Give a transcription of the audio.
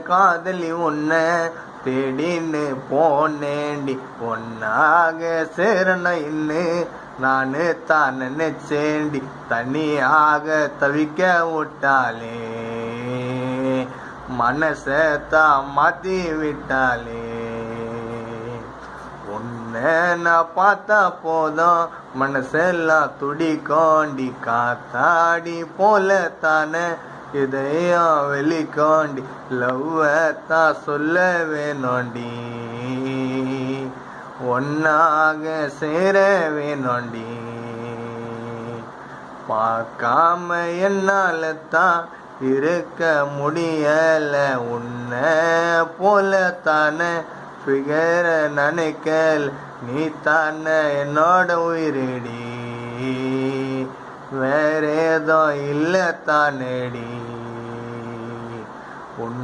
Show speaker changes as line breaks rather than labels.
காதலி உன்னை தேடின்னு போனேண்டி ஒன்னாக சேரணும் இன்னு நானு தான் நினைச்சேண்டி தனியாக தவிக்க விட்டாலே மனசை தான் மாத்தி விட்டாலே உன்னை நான் பார்த்தா போதும் மனசெல்லாம் துடிக்கோண்டி காத்தாடி போல தானே இதயம் வெளிக்கோண்டி லவ்வத்தான் சொல்ல வேணோண்டி ஒன்னாக சேர வேணோண்டி பார்க்காம என்னால தான் இருக்க முடியல உன்னை போல தானே ஃபிகர நினைக்கல் நீ தானே என்னோட உயிரடி வேற ஏதோ இல்லை தானேடி உன்